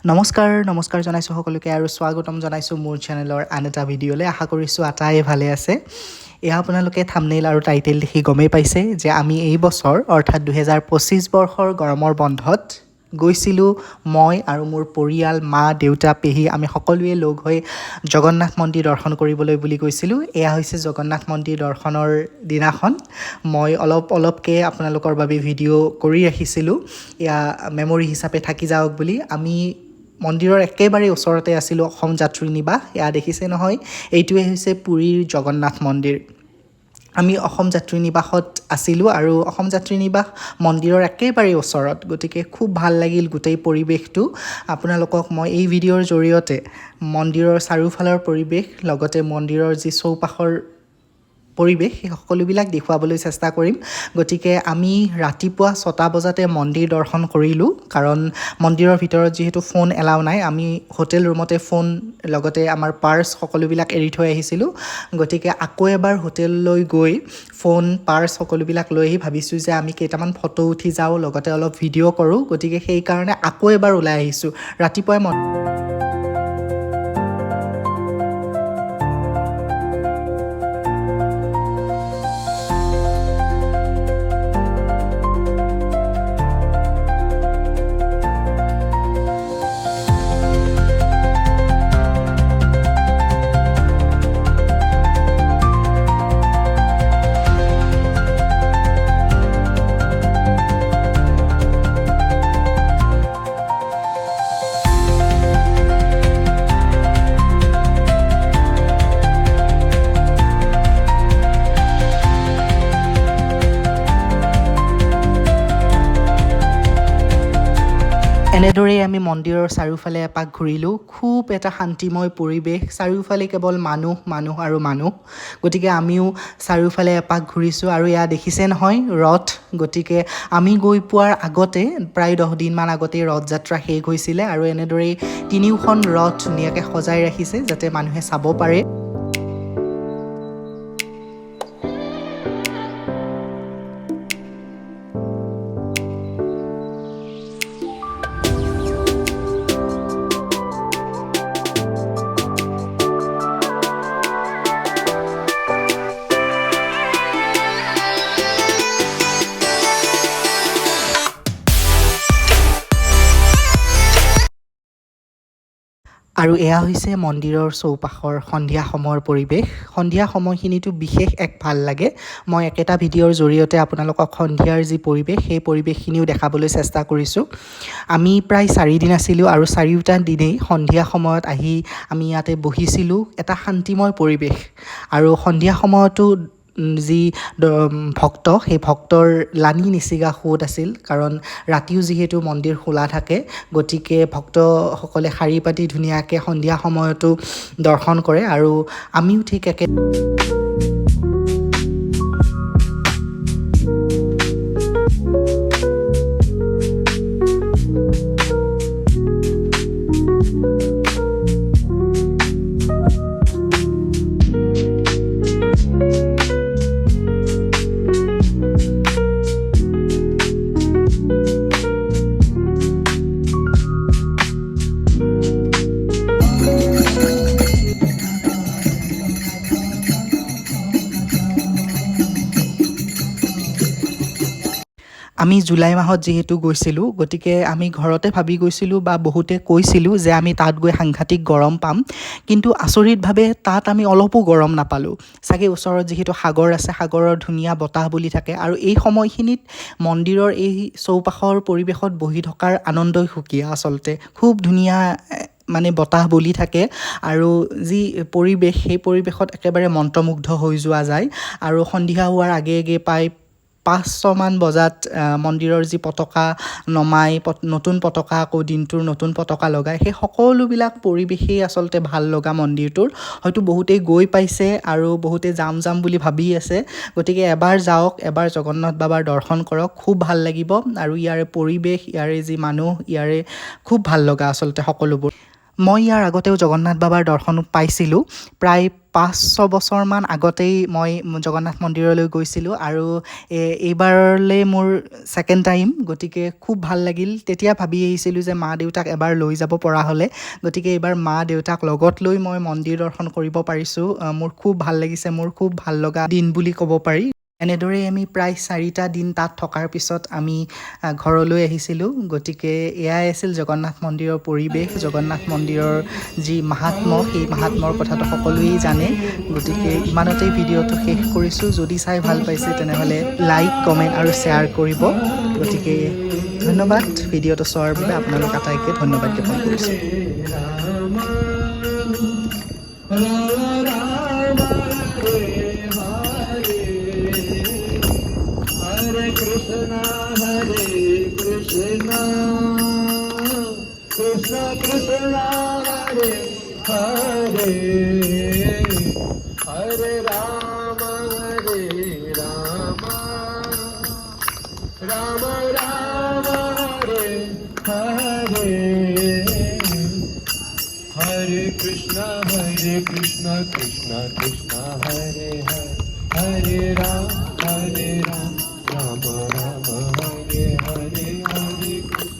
নমস্কাৰ জনাইছোঁ সকলোকে আৰু স্বাগতম জনাইছোঁ মোৰ চেনেলৰ আন এটা ভিডিঅ'লৈ। আশা কৰিছোঁ আটাই ভালে আছে। এয়া আপোনালোকে থাম্বনেইল আৰু টাইটেল দেখি গমেই পাইছে যে আমি এই বছৰ অৰ্থাৎ 2025 বৰ্ষৰ গৰমৰ বন্ধত গৈছিলোঁ মই আৰু মোৰ পৰিয়াল, মা, দেউতা, পেহী আমি সকলোৱে লগ হৈ জগন্নাথ মন্দিৰ দৰ্শন কৰিবলৈ বুলি গৈছিলোঁ। এয়া হৈছে জগন্নাথ মন্দিৰ দৰ্শনৰ দিনাখন মই অলপকৈ আপোনালোকৰ বাবে ভিডিঅ' কৰি ৰাখিছিলোঁ, এয়া মেমৰি হিচাপে থাকি যাওক বুলি। আমি মন্দিৰৰ একেবাৰে ওচৰতে আছিলোঁ অসম যাত্ৰী নিবাস। এয়া দেখিছে নহয়, এইটোৱে হৈছে পুৰীৰ জগন্নাথ মন্দিৰ। আমি অসম যাত্ৰী নিবাসত আছিলোঁ আৰু অসম যাত্ৰী নিবাস মন্দিৰৰ একেবাৰে ওচৰত, গতিকে খুব ভাল লাগিল গোটেই পৰিৱেশটো। আপোনালোকক মই এই ভিডিঅ'ৰ জৰিয়তে মন্দিৰৰ চাৰিওফালৰ পৰিৱেশ লগতে মন্দিৰৰ যি চৌপাশৰ পৰিৱেশ সেই সকলোবিলাক দেখুৱাবলৈ চেষ্টা কৰিম। গতিকে আমি ৰাতিপুৱা 6টা বজাতে মন্দিৰ দৰ্শন কৰিলোঁ, কাৰণ মন্দিৰৰ ভিতৰত যিহেতু ফোন এলাউ নাই, আমি হোটেল ৰুমতে ফোন লগতে আমাৰ পাৰ্চ সকলোবিলাক এৰি থৈ আহিছিলোঁ। গতিকে আকৌ এবাৰ হোটেললৈ গৈ ফোন, পাৰ্চ সকলোবিলাক লৈ আহি ভাবিছোঁ যে আমি কেইটামান ফটো উঠি যাওঁ, লগতে অলপ ভিডিঅ' কৰোঁ। গতিকে সেইকাৰণে আকৌ এবাৰ ওলাই আহিছোঁ। ৰাতিপুৱাই এনেদৰেই আমি মন্দিৰৰ চাৰিওফালে এপাক ঘূৰিলোঁ। খুব এটা শান্তিময় পৰিৱেশ, চাৰিওফালে কেৱল মানুহ আৰু মানুহ। গতিকে আমিও চাৰিওফালে এপাক ঘূৰিছোঁ আৰু এয়া দেখিছে নহয় ৰথ। গতিকে আমি গৈ পোৱাৰ আগতে প্ৰায় 10 দিনমান আগতেই ৰথযাত্ৰা শেষ হৈছিলে আৰু এনেদৰেই 3খন ৰথ ধুনীয়াকৈ সজাই ৰাখিছে যাতে মানুহে চাব পাৰে। আৰু এয়া হৈছে মন্দিৰৰ চৌপাশৰ সন্ধিয়া সময়ৰ পৰিৱেশ। সন্ধিয়া সময়খিনিতো বিশেষ এক ভাল লাগে। মই একেটা ভিডিঅ'ৰ জৰিয়তে আপোনালোকক সন্ধিয়াৰ যি পৰিৱেশ সেই পৰিৱেশখিনিও দেখাবলৈ চেষ্টা কৰিছোঁ। আমি প্ৰায় 4 দিন আছিলোঁ আৰু 4টা দিনেই সন্ধিয়া সময়ত আহি আমি ইয়াতে বহিছিলোঁ। এটা শান্তিময় পৰিৱেশ আৰু সন্ধিয়া সময়তো যি ভক্ত, সেই ভক্তৰ লানি নিচিগা সোঁত আছিল, কাৰণ ৰাতিও যিহেতু মন্দিৰ খোলা থাকে। গতিকে ভক্তসকলে শাৰী পাতি ধুনীয়াকৈ সন্ধিয়া সময়তো দৰ্শন কৰে আৰু আমিও ঠিক একে আমি জুলাই মাহত যিহেতু গৈছিলোঁ, গতিকে আমি ঘৰতে ভাবি গৈছিলোঁ বা বহুতে কৈছিলোঁ যে আমি তাত গৈ সাংঘাতিক গৰম পাম, কিন্তু আচৰিতভাৱে তাত আমি অলপো গৰম নাপালোঁ। চাগে ওচৰত যিহেতু সাগৰ আছে, সাগৰৰ ধুনীয়া বতাহ বলি থাকে আৰু এই সময়খিনিত মন্দিৰৰ এই চৌপাশৰ পৰিৱেশত বহি থকাৰ আনন্দই সুকীয়া। আচলতে খুব ধুনীয়া বতাহ বলি থাকে আৰু যি পৰিৱেশ, সেই পৰিৱেশত একেবাৰে মন্ত্ৰমুগ্ধ হৈ যোৱা যায়। আৰু সন্ধিয়া হোৱাৰ আগে প্ৰায় 5-6মান বজাত মন্দিৰৰ যি পতাকা নমাই, নতুন পতাকা আকৌ দিনটোৰ নতুন পতাকা লগায়, সেই সকলোবিলাক পৰিৱেশেই আচলতে ভাল লগা মন্দিৰটোৰ। হয়তো বহুতেই গৈ পাইছে আৰু বহুতে যাম বুলি ভাবি আছে। গতিকে এবাৰ যাওক, এবাৰ জগন্নাথ বাবাৰ দৰ্শন কৰক, খুব ভাল লাগিব। আৰু ইয়াৰে পৰিৱেশ, ইয়াৰে যি মানুহ, ইয়াৰে খুব ভাল লগা আচলতে সকলোবোৰ। মই ইয়াৰ আগতেও জগন্নাথ বাবাৰ দৰ্শন পাইছিলোঁ প্ৰায় 5-6 বছৰমান আগতেই মই জগন্নাথ মন্দিৰলৈ গৈছিলোঁ আৰু এইবাৰলৈ মোৰ ছেকেণ্ড টাইম, গতিকে খুব ভাল লাগিল। তেতিয়া ভাবি আহিছিলোঁ যে মা দেউতাক এবাৰ লৈ যাব পৰা হ'লে, গতিকে এইবাৰ মা দেউতাক লগত লৈ মই মন্দিৰ দৰ্শন কৰিব পাৰিছোঁ। মোৰ খুব ভাল লাগিছে, মোৰ খুব ভাল লগা দিন বুলি ক'ব পাৰি। এনেদৰেই আমি প্ৰায় 4টা দিন তাত থকাৰ পিছত আমি ঘৰলৈ আহিছিলোঁ। গতিকে এয়াই আছিল জগন্নাথ মন্দিৰৰ পৰিৱেশ, জগন্নাথ মন্দিৰৰ যি মাহাত্ম্য, সেই মাহাত্ম্যৰ কথাটো সকলোৱেই জানে। গতিকে ইমানতেই ভিডিঅ'টো শেষ কৰিছোঁ। যদি চাই ভাল পাইছে তেনেহ'লে লাইক, কমেণ্ট আৰু শ্বেয়াৰ কৰিব। গতিকে ধন্যবাদ ভিডিঅ'টো চোৱাৰ বাবে, আপোনালোক আটাইকে ধন্যবাদ জ্ঞাপন কৰিছোঁ। Hare Krishna, Krishna Krishna, Hare Hare, Hare Rama, Rama Rama, Hare Hare, Hare Krishna, Krishna Krishna, Hare Hare, Hare Rama, Rama Rama, Hare Hare, Hare Krishna.